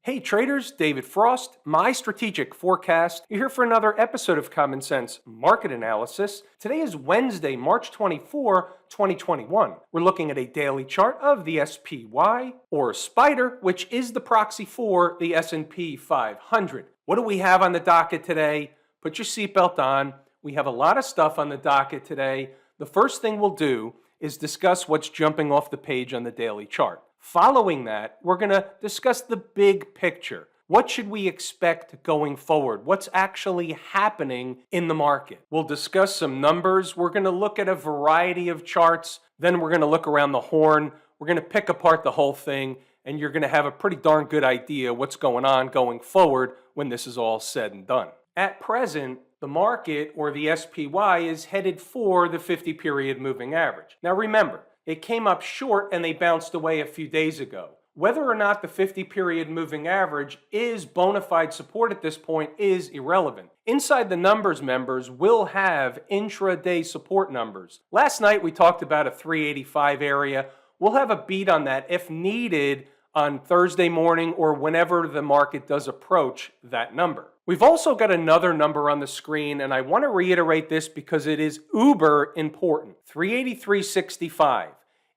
Hey traders, David Frost, my strategic forecast. You're here for another episode of Common Sense Market Analysis. Today is Wednesday, March 24, 2021. We're looking at a daily chart of the SPY, or SPDR, which is the proxy for the S&P 500. What do we have on the docket today? Put your seatbelt on. We have a lot of stuff on the docket today. The first thing we'll do is discuss what's jumping off the page on the daily chart. Following that, we're going to discuss the big picture. What should we expect going forward? What's actually happening in the market? We'll discuss some numbers. We're going to look at a variety of charts. Then we're going to look around the horn. We're going to pick apart the whole thing, and you're going to have a pretty darn good idea what's going on going forward when this is all said and done. At present, the market, or the SPY, is headed for the 50-period moving average. Now remember, it came up short and they bounced away a few days ago. Whether or not the 50-period moving average is bona fide support at this point is irrelevant. Inside the numbers, members will have intraday support numbers. Last night we talked about a 385 area. We'll have a beat on that if needed on Thursday morning or whenever the market does approach that number. We've also got another number on the screen, and I want to reiterate this because it is uber important. 383.65.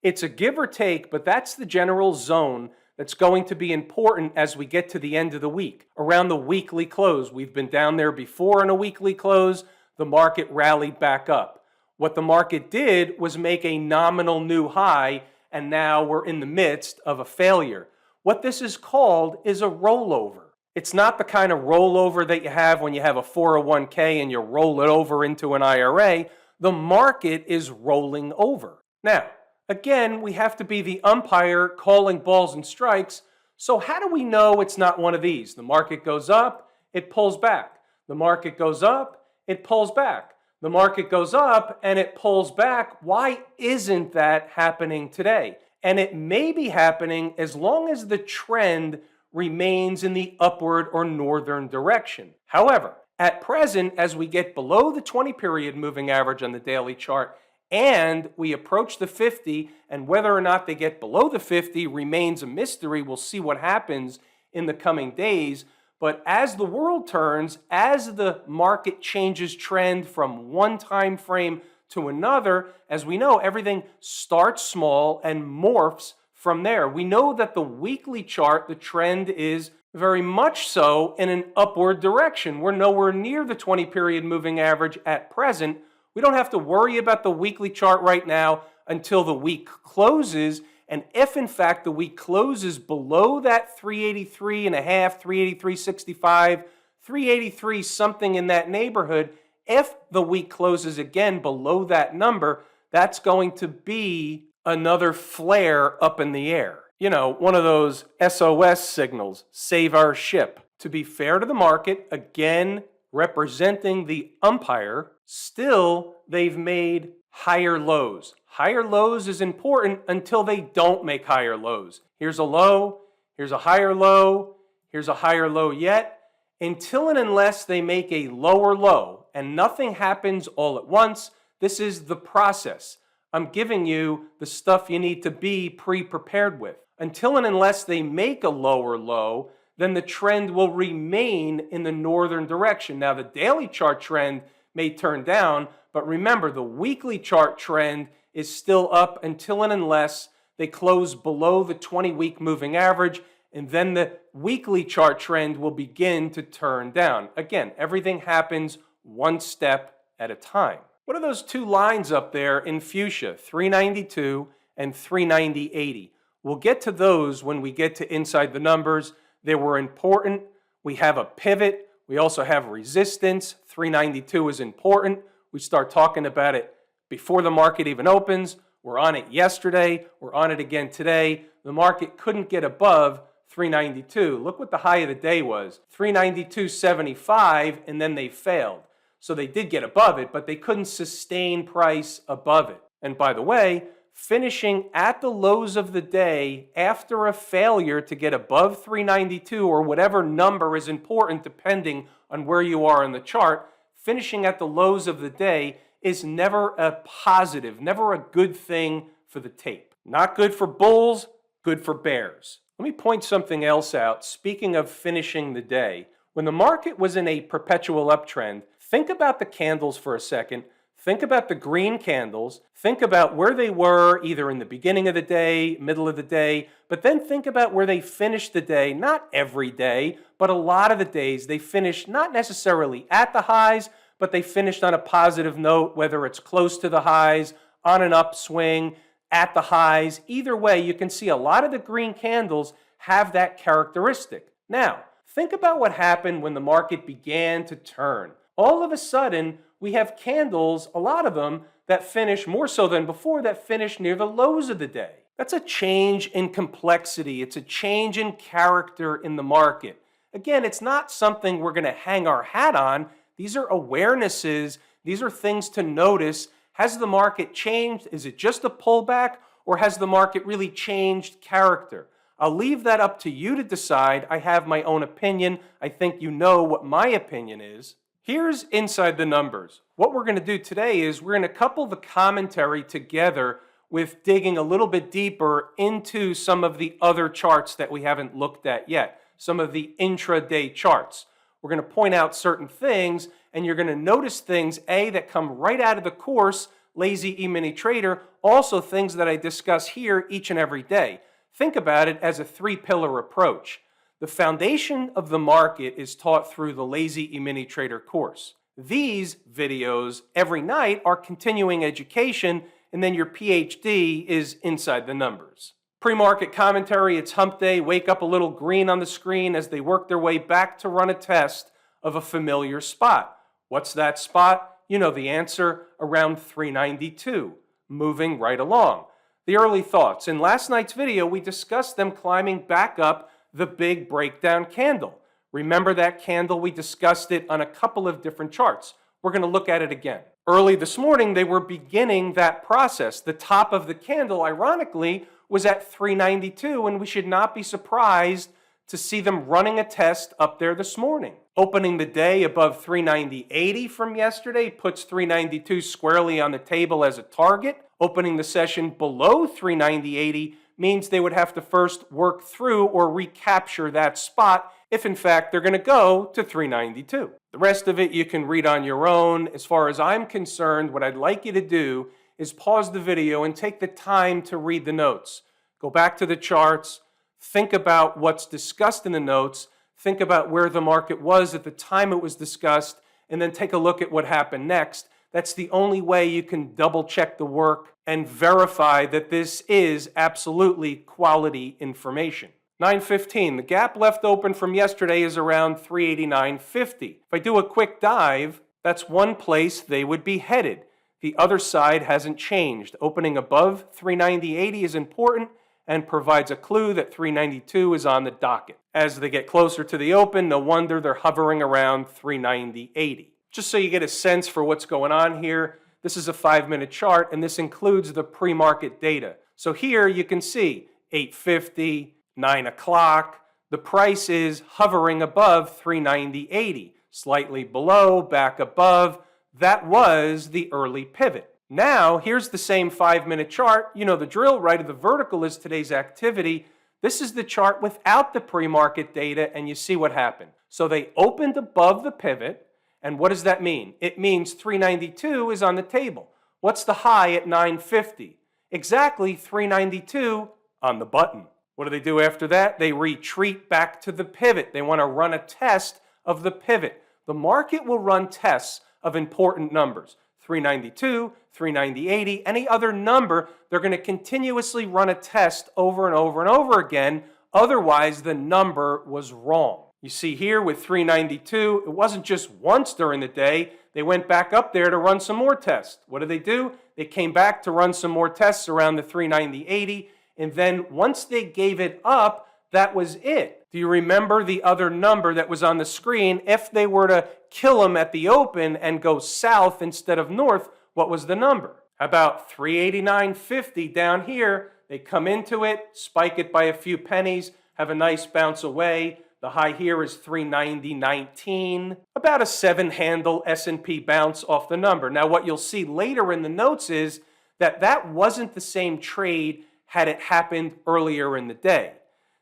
It's a give or take, but that's the general zone that's going to be important as we get to the end of the week. Around the weekly close, we've been down there before in a weekly close. The market rallied back up. What the market did was make a nominal new high, and now we're in the midst of a failure. What this is called is a rollover. It's not the kind of rollover that you have when you have a 401k and you roll it over into an IRA. The market is rolling over. Now, again, we have to be the umpire calling balls and strikes. So how do we know it's not one of these? The market goes up, it pulls back. The market goes up, it pulls back. The market goes up and it pulls back. Why isn't that happening today? And it may be happening as long as the trend remains in the upward or northern direction. However, at present, as we get below the 20-period moving average on the daily chart and we approach the 50, and whether or not they get below the 50 remains a mystery. We'll see what happens in the coming days. But as the world turns, as the market changes trend from one time frame to another, as we know, everything starts small and morphs from there. We know that the weekly chart, the trend is very much so in an upward direction. We're nowhere near the 20-period moving average at present. We don't have to worry about the weekly chart right now until the week closes. And if, in fact, the week closes below that 383.5, 383.65, 383, something in that neighborhood, if the week closes again below that number, that's going to be another flare up in the air. You know, one of those SOS signals, save our ship. To be fair to the market, again, representing the umpire, still they've made higher lows. Higher lows is important until they don't make higher lows. Here's a low, here's a higher low, here's a higher low yet. Until and unless they make a lower low and nothing happens all at once, this is the process. I'm giving you the stuff you need to be pre-prepared with. Until and unless they make a lower low, then the trend will remain in the northern direction. Now, the daily chart trend may turn down, but remember, the weekly chart trend is still up until and unless they close below the 20-week moving average, and then the weekly chart trend will begin to turn down. Again, everything happens one step at a time. What are those two lines up there in fuchsia, 392 and 390.80? We'll get to those when we get to inside the numbers. They were important. We have a pivot. We also have resistance. 392 is important. We start talking about it before the market even opens. We're on it yesterday. We're on it again today. The market couldn't get above 392. Look what the high of the day was, 392.75, and then they failed. So they did get above it, but they couldn't sustain price above it. And by the way, finishing at the lows of the day after a failure to get above 392 or whatever number is important depending on where you are in the chart, finishing at the lows of the day is never a positive, never a good thing for the tape. Not good for bulls, good for bears. Let me point something else out. Speaking of finishing the day, when the market was in a perpetual uptrend, think about the candles for a second. Think about the green candles. Think about where they were either in the beginning of the day, middle of the day, but then think about where they finished the day. Not every day, but a lot of the days they finished not necessarily at the highs, but they finished on a positive note, whether it's close to the highs, on an upswing, at the highs. Either way, you can see a lot of the green candles have that characteristic. Now, think about what happened when the market began to turn. All of a sudden, we have candles, a lot of them, that finish more so than before, that finish near the lows of the day. That's a change in complexity. It's a change in character in the market. Again, it's not something we're going to hang our hat on. These are awarenesses. These are things to notice. Has the market changed? Is it just a pullback, or has the market really changed character? I'll leave that up to you to decide. I have my own opinion. I think you know what my opinion is. Here's Inside the Numbers. What we're going to do today is we're going to couple the commentary together with digging a little bit deeper into some of the other charts that we haven't looked at yet, some of the intraday charts. We're going to point out certain things, and you're going to notice things, A, that come right out of the course, Lazy E-mini Trader, also things that I discuss here each and every day. Think about it as a three-pillar approach. The foundation of the market is taught through the Lazy E-mini Trader course. These videos every night are continuing education, and then your PhD is Inside the Numbers. Pre-market commentary, it's hump day. Wake up a little green on the screen as they work their way back to run a test of a familiar spot. What's that spot? You know the answer, around 392, moving right along. The early thoughts. In last night's video, we discussed them climbing back up the big breakdown candle. Remember that candle? We discussed it on a couple of different charts. We're going to look at it again. Early this morning, they were beginning that process. The top of the candle, ironically, was at 392, and we should not be surprised to see them running a test up there this morning. Opening the day above 390.80 from yesterday puts 392 squarely on the table as a target. Opening the session below 390.80 means they would have to first work through or recapture that spot if in fact they're going to go to 392. The rest of it you can read on your own. As far as I'm concerned, what I'd like you to do is pause the video and take the time to read the notes. Go back to the charts, think about what's discussed in the notes, think about where the market was at the time it was discussed, and then take a look at what happened next. That's the only way you can double check the work and verify that this is absolutely quality information. 9:15, the gap left open from yesterday is around 389.50. If I do a quick dive, that's one place they would be headed. The other side hasn't changed. Opening above 390.80 is important and provides a clue that 392 is on the docket. As they get closer to the open, no wonder they're hovering around 390.80. Just so you get a sense for what's going on here, this is a 5-minute chart, and this includes the pre-market data. So here you can see 8:50, 9 o'clock, the price is hovering above 390.80, slightly below, back above. That was the early pivot. Now, here's the same 5-minute chart. You know the drill, right? The vertical is today's activity. This is the chart without the pre-market data, and you see what happened. So they opened above the pivot, and what does that mean? It means 392 is on the table. What's the high at 9:50? Exactly 392 on the button. What do they do after that? They retreat back to the pivot. They want to run a test of the pivot. The market will run tests of important numbers. 392, 390.80, any other number, they're going to continuously run a test over and over and over again. Otherwise, the number was wrong. You see here with 392, it wasn't just once during the day. They went back up there to run some more tests. What did they do? They came back to run some more tests around the 390.80, and then once they gave it up, that was it. Do you remember the other number that was on the screen? If they were to kill them at the open and go south instead of north, what was the number? How about 389.50 down here? They come into it, spike it by a few pennies, have a nice bounce away. The high here is 390.19, about a 7-handle S&P bounce off the number. Now what you'll see later in the notes is that that wasn't the same trade had it happened earlier in the day.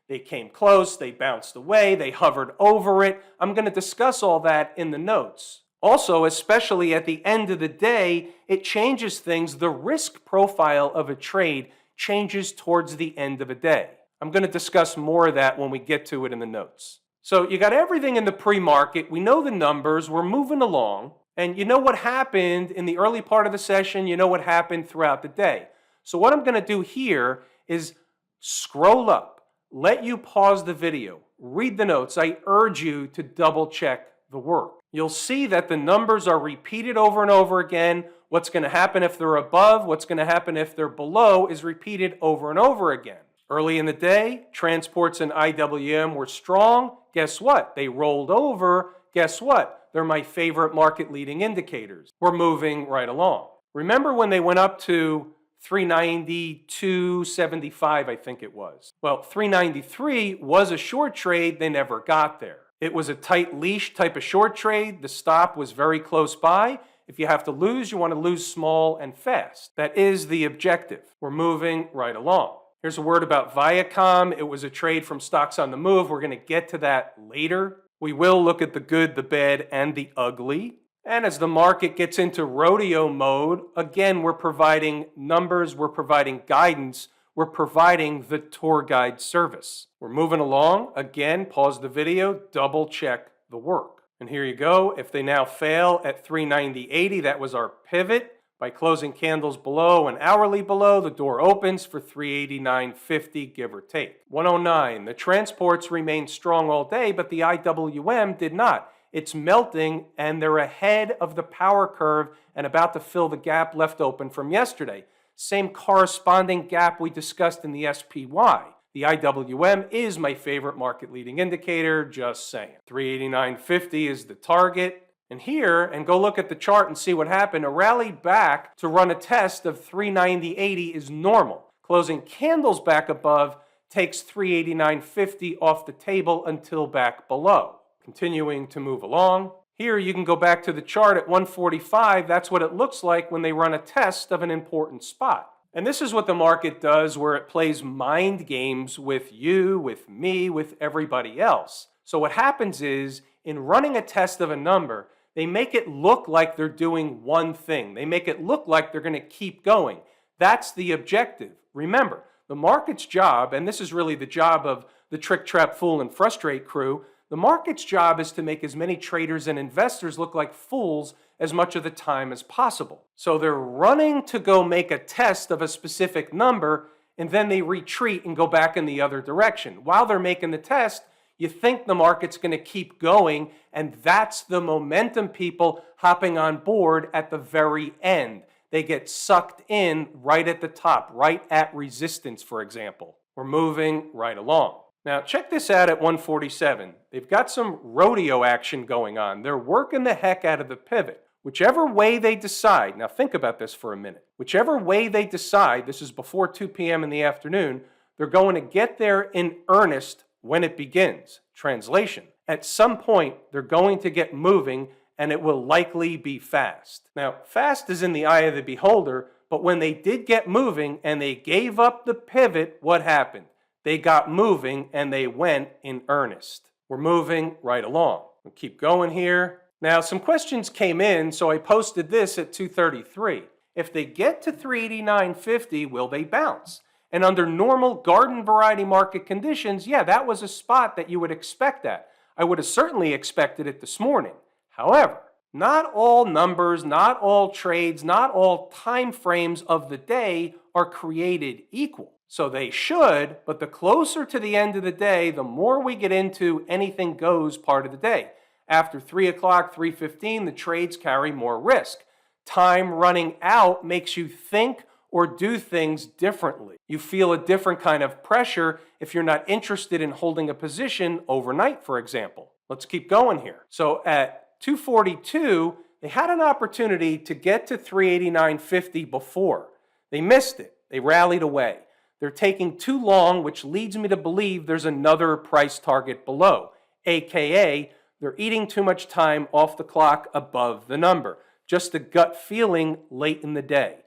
They came close, they bounced away, they hovered over it. I'm going to discuss all that in the notes. Also, especially at the end of the day, it changes things. The risk profile of a trade changes towards the end of a day. I'm going to discuss more of that when we get to it in the notes. So you got everything in the pre-market. We know the numbers. We're moving along. And you know what happened in the early part of the session. You know what happened throughout the day. So what I'm going to do here is scroll up, let you pause the video, read the notes. I urge you to double check the work. You'll see that the numbers are repeated over and over again. What's going to happen if they're above, what's going to happen if they're below is repeated over and over again. Early in the day, transports and IWM were strong. Guess what? They rolled over. Guess what? They're my favorite market leading indicators. We're moving right along. Remember when they went up to 392.75, I think it was. Well, 393 was a short trade. They never got there. It was a tight leash type of short trade. The stop was very close by. If you have to lose, you want to lose small and fast. That is the objective. We're moving right along. Here's a word about Viacom. It was a trade from stocks on the move. We're going to get to that later. We will look at the good, the bad, and the ugly. And as the market gets into rodeo mode, again, we're providing numbers, we're providing guidance, we're providing the tour guide service. We're moving along. Again, pause the video, double check the work. And here you go. If they now fail at 390.80, that was our pivot. By closing candles below and hourly below, the door opens for 389.50, give or take. 109, the transports remained strong all day, but the IWM did not. It's melting, and they're ahead of the power curve and about to fill the gap left open from yesterday. Same corresponding gap we discussed in the SPY. The IWM is my favorite market leading indicator, just saying. 389.50 is the target. And here, and go look at the chart and see what happened, a rally back to run a test of 390.80 is normal. Closing candles back above takes 389.50 off the table until back below. Continuing to move along. Here you can go back to the chart at 145. That's what it looks like when they run a test of an important spot. And this is what the market does, where it plays mind games with you, with me, with everybody else. So what happens is, in running a test of a number, they make it look like they're doing one thing. They make it look like they're going to keep going. That's the objective. Remember, the market's job, and this is really the job of the Trick, Trap, Fool, and Frustrate crew, the market's job is to make as many traders and investors look like fools as much of the time as possible. So they're running to go make a test of a specific number, and then they retreat and go back in the other direction. While they're making the test, you think the market's going to keep going, and that's the momentum people hopping on board at the very end. They get sucked in right at the top, right at resistance, for example. We're moving right along. Now, check this out at 147. They've got some rodeo action going on. They're working the heck out of the pivot. Whichever way they decide, now think about this for a minute. Whichever way they decide, this is before 2 p.m. in the afternoon, they're going to get there in earnest when it begins. Translation. At some point, they're going to get moving, and it will likely be fast. Now, fast is in the eye of the beholder, but when they did get moving and they gave up the pivot, what happened? They got moving and they went in earnest. We're moving right along. We'll keep going here. Now, some questions came in, so I posted this at 2:33. If they get to 389.50, will they bounce? And under normal garden variety market conditions, yeah, that was a spot that you would expect that. I would have certainly expected it this morning. However, not all numbers, not all trades, not all time frames of the day are created equal. So they should, but the closer to the end of the day, the more we get into anything goes part of the day. After 3 o'clock, 3:15, the trades carry more risk. Time running out makes you think or do things differently. You feel a different kind of pressure if you're not interested in holding a position overnight, for example. Let's keep going here. So at 2:42, they had an opportunity to get to 389.50 before. They missed it. They rallied away. They're taking too long, which leads me to believe there's another price target below, aka they're eating too much time off the clock above the number. Just a gut feeling late in the day.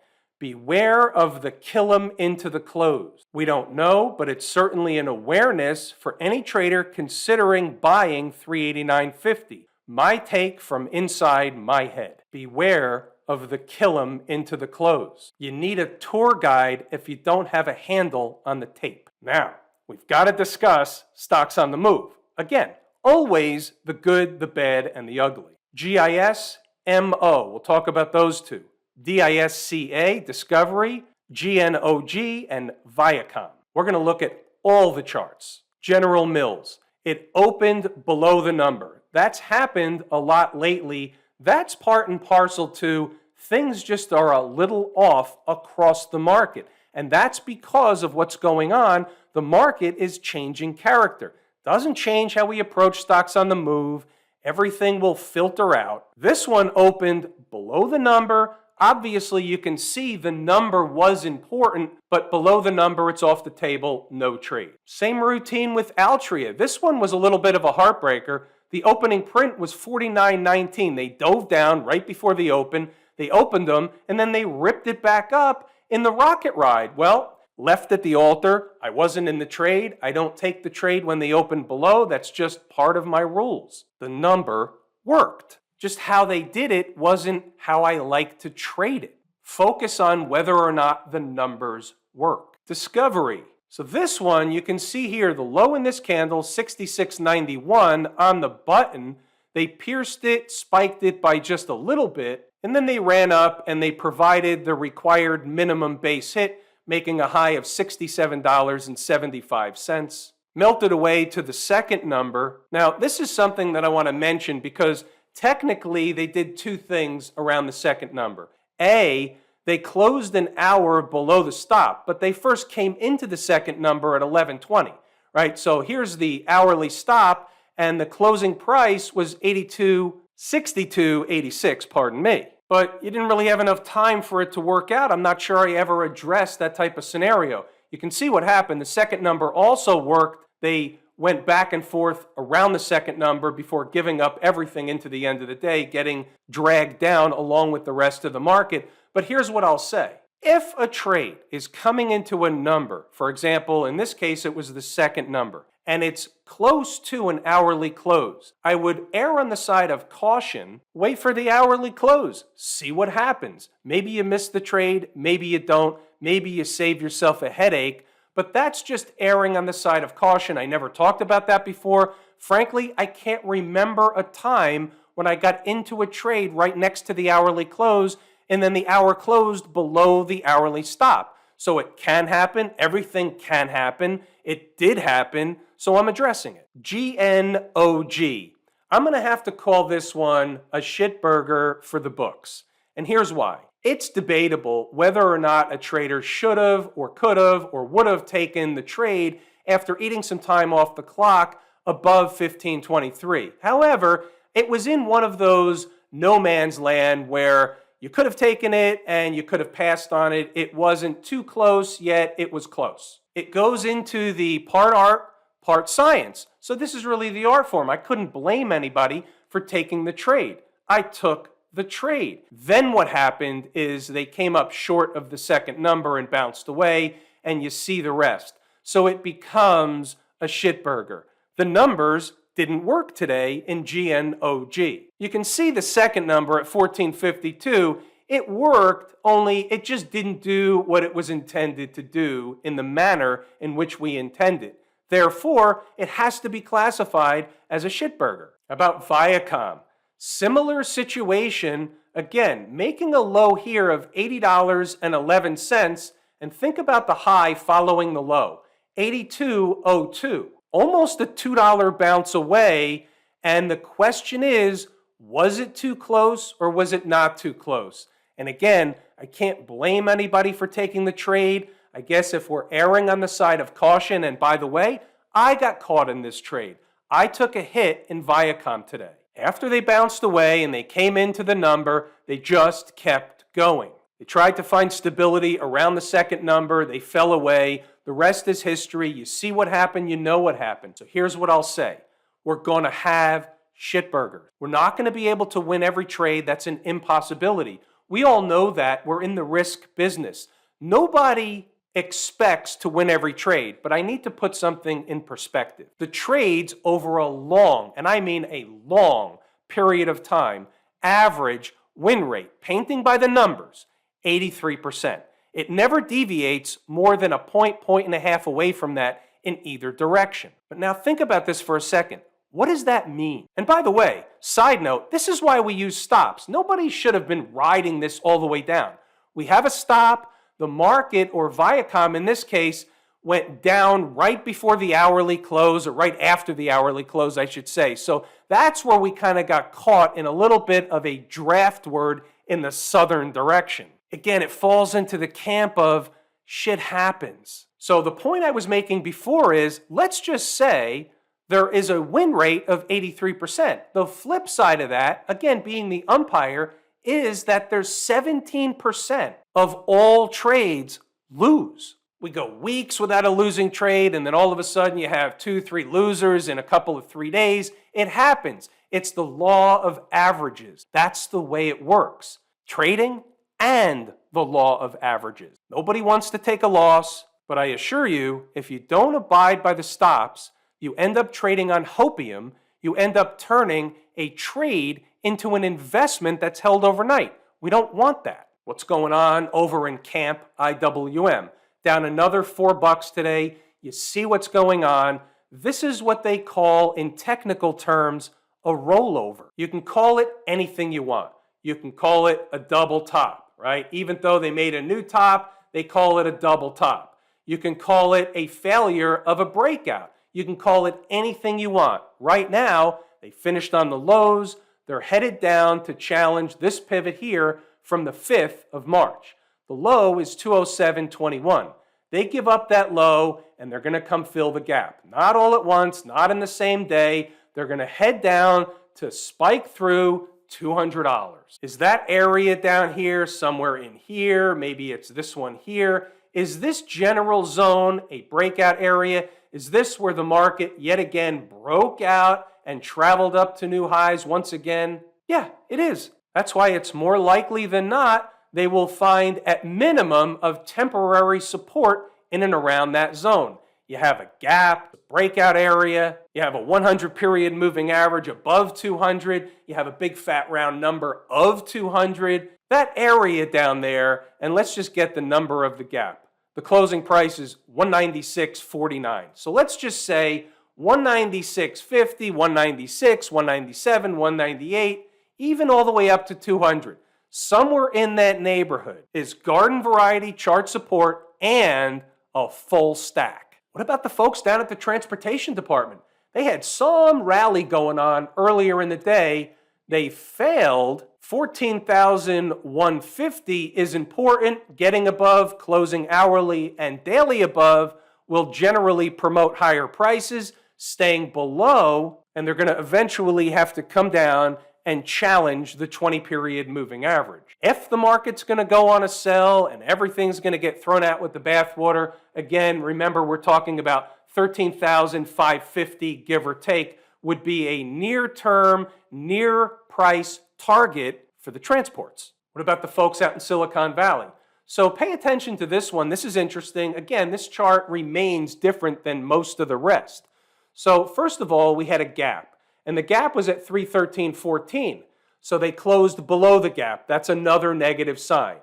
Beware of the kill 'em into the close. We don't know, but it's certainly an awareness for any trader considering buying 389.50. My take from inside my head. Beware of the kill 'em into the close. You need a tour guide if you don't have a handle on the tape. Now, we've got to discuss stocks on the move. Again, always the good, the bad, and the ugly. GIS, MO, we'll talk about those two. DISCA, Discovery, GNOG, and Viacom. We're going to look at all the charts. General Mills, it opened below the number. That's happened a lot lately. That's part and parcel to things just are a little off across the market. And that's because of what's going on. The market is changing character. Doesn't change how we approach stocks on the move. Everything will filter out. This one opened below the number. Obviously, you can see the number was important, but below the number, it's off the table, no trade. Same routine with Altria. This one was a little bit of a heartbreaker. The opening print was 49.19. They dove down right before the open. They opened them, and then they ripped it back up in the rocket ride. Well, left at the altar. I wasn't in the trade. I don't take the trade when they open below. That's just part of my rules. The number worked. Just how they did it wasn't how I like to trade it. Focus on whether or not the numbers work. Discovery. So this one, you can see here, the low in this candle, 66.91 on the button. They pierced it, spiked it by just a little bit, and then they ran up and they provided the required minimum base hit, making a high of $67.75. Melted away to the second number. Now, this is something that I want to mention because technically, they did two things around the second number. A, they closed an hour below the stop, but they first came into the second number at 11:20, right? So here's the hourly stop, and the closing price was 82.6286, pardon me. But you didn't really have enough time for it to work out. I'm not sure I ever addressed that type of scenario. You can see what happened. The second number also worked. They went back and forth around the second number before giving up everything into the end of the day, getting dragged down along with the rest of the market. But here's what I'll say. If a trade is coming into a number, for example, in this case, it was the second number, and it's close to an hourly close, I would err on the side of caution, wait for the hourly close, see what happens. Maybe you miss the trade, maybe you don't, maybe you save yourself a headache, but that's just erring on the side of caution. I never talked about that before. Frankly, I can't remember a time when I got into a trade right next to the hourly close and then the hour closed below the hourly stop. So it can happen. Everything can happen. It did happen. So I'm addressing it. GNOG. I'm going to have to call this one a shitburger for the books. And here's why. It's debatable whether or not a trader should have or could have or would have taken the trade after eating some time off the clock above 1523. However, it was in one of those no man's land where you could have taken it and you could have passed on it. It wasn't too close, yet it was close. It goes into the part art, part science. So this is really the art form. I couldn't blame anybody for taking the trade. I took the trade. Then what happened is they came up short of the second number and bounced away, and you see the rest. So it becomes a shitburger. The numbers didn't work today in GNOG. You can see the second number at 1452. It worked, only it just didn't do what it was intended to do in the manner in which we intended. Therefore, it has to be classified as a shitburger. About Viacom. Similar situation, again, making a low here of $80.11, and think about the high following the low, 82.02. Almost a $2 bounce away, and the question is, was it too close or was it not too close? And again, I can't blame anybody for taking the trade. I guess if we're erring on the side of caution, and by the way, I got caught in this trade. I took a hit in Viacom today. After they bounced away and they came into the number, they just kept going. They tried to find stability around the second number. They fell away. The rest is history. You see what happened. You know what happened. So here's what I'll say. We're going to have shitburgers. We're not going to be able to win every trade. That's an impossibility. We all know that we're in the risk business. Nobody expects to win every trade, but I need to put something in perspective. The trades over a long, and I mean a long period of time, average win rate, painting by the numbers, 83%. It never deviates more than a point and a half away from that in either direction. But now think about this for a second. What does that mean? And by the way, side note, this is why we use stops. Nobody should have been riding this all the way down. We have a stop. The market, or Viacom in this case, went down right before the hourly close, or right after the hourly close, I should say. So that's where we kind of got caught in a little bit of a draft word in the southern direction. Again, it falls into the camp of shit happens. So the point I was making before is, let's just say there is a win rate of 83%. The flip side of that, again, being the umpire, is that there's 17% of all trades lose. We go weeks without a losing trade, and then all of a sudden you have 2-3 losers in a couple of 3 days. It happens. It's the law of averages. That's the way it works. Trading and the law of averages. Nobody wants to take a loss, but I assure you, if you don't abide by the stops, you end up trading on hopium. You end up turning a trade into an investment that's held overnight. We don't want that. What's going on over in Camp IWM? Down another $4 today. You see what's going on. This is what they call, in technical terms, a rollover. You can call it anything you want. You can call it a double top, right? Even though they made a new top, they call it a double top. You can call it a failure of a breakout. You can call it anything you want. Right now, they finished on the lows. They're headed down to challenge this pivot here from the 5th of March. The low is 207.21. They give up that low, and they're going to come fill the gap. Not all at once, not in the same day. They're going to head down to spike through $200. Is that area down here, somewhere in here? Maybe it's this one here. Is this general zone a breakout area? Is this where the market yet again broke out and traveled up to new highs once again? Yeah, it is. That's why it's more likely than not they will find at minimum of temporary support in and around that zone. You have a gap, a breakout area, you have a 100 period moving average above 200, you have a big fat round number of 200. That area down there, and let's just get the number of the gap. The closing price is 196.49. So let's just say 196.50, 196, 197, 198, even all the way up to 200. Somewhere in that neighborhood is garden variety chart support and a full stack. What about the folks down at the transportation department? They had some rally going on earlier in the day. They failed. 14,150 is important. Getting above, closing hourly and daily above will generally promote higher prices. Staying below, and they're going to eventually have to come down and challenge the 20-period moving average. If the market's going to go on a sell and everything's going to get thrown out with the bathwater, again, remember we're talking about 13,550, give or take, would be a near-term, near-price target for the transports. What about the folks out in Silicon Valley? So pay attention to this one. This is interesting. Again, this chart remains different than most of the rest. So first of all, we had a gap. And the gap was at 313.14. So they closed below the gap. That's another negative sign.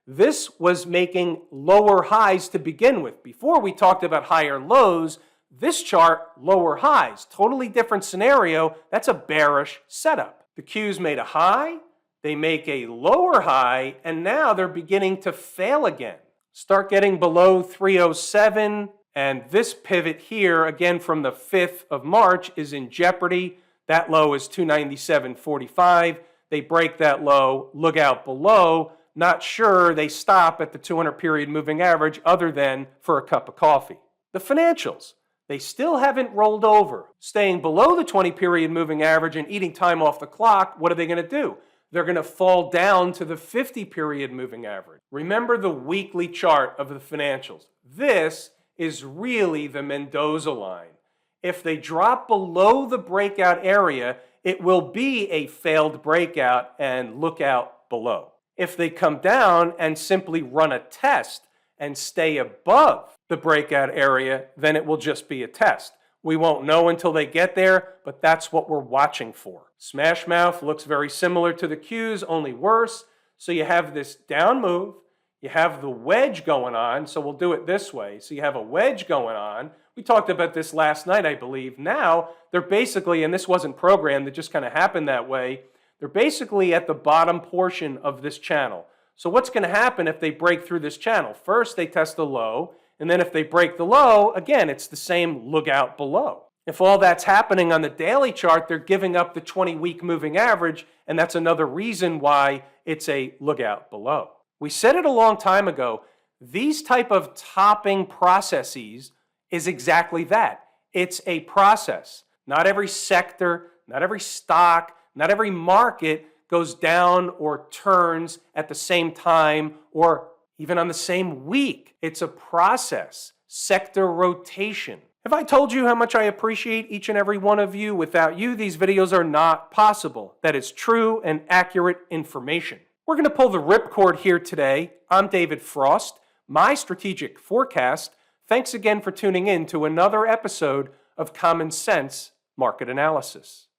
This was making lower highs to begin with. Before we talked about higher lows, this chart, lower highs. Totally different scenario. That's a bearish setup. The Qs made a high, they make a lower high, and now they're beginning to fail again. Start getting below 307, and this pivot here, again from the 5th of March, is in jeopardy. That low is 297.45. They break that low, look out below. Not sure they stop at the 200 period moving average other than for a cup of coffee. The financials, they still haven't rolled over. Staying below the 20 period moving average and eating time off the clock, what are they going to do? They're going to fall down to the 50 period moving average. Remember the weekly chart of the financials. This is really the Mendoza line. If they drop below the breakout area, it will be a failed breakout, and look out below. If they come down and simply run a test and stay above the breakout area, then it will just be a test. We won't know until they get there, but that's what we're watching for. Smash mouth looks very similar to the Qs, only worse. So you have this down move, you have the wedge going on, so we'll do it this way. So you have a wedge going on. We talked about this last night, I believe. Now, they're basically, and this wasn't programmed, it just kind of happened that way, they're basically at the bottom portion of this channel. So what's going to happen if they break through this channel? First, they test the low, and then if they break the low, again, it's the same lookout below. If all that's happening on the daily chart, they're giving up the 20-week moving average, and that's another reason why it's a lookout below. We said it a long time ago, these type of topping processes is exactly that. It's a process. Not every sector, not every stock, not every market goes down or turns at the same time or even on the same week. It's a process, sector rotation. Have I told you how much I appreciate each and every one of you? Without you, these videos are not possible. That is true and accurate information. We're going to pull the ripcord here today. I'm David Frost, my strategic forecast. Thanks again for tuning in to another episode of Common Sense Market Analysis.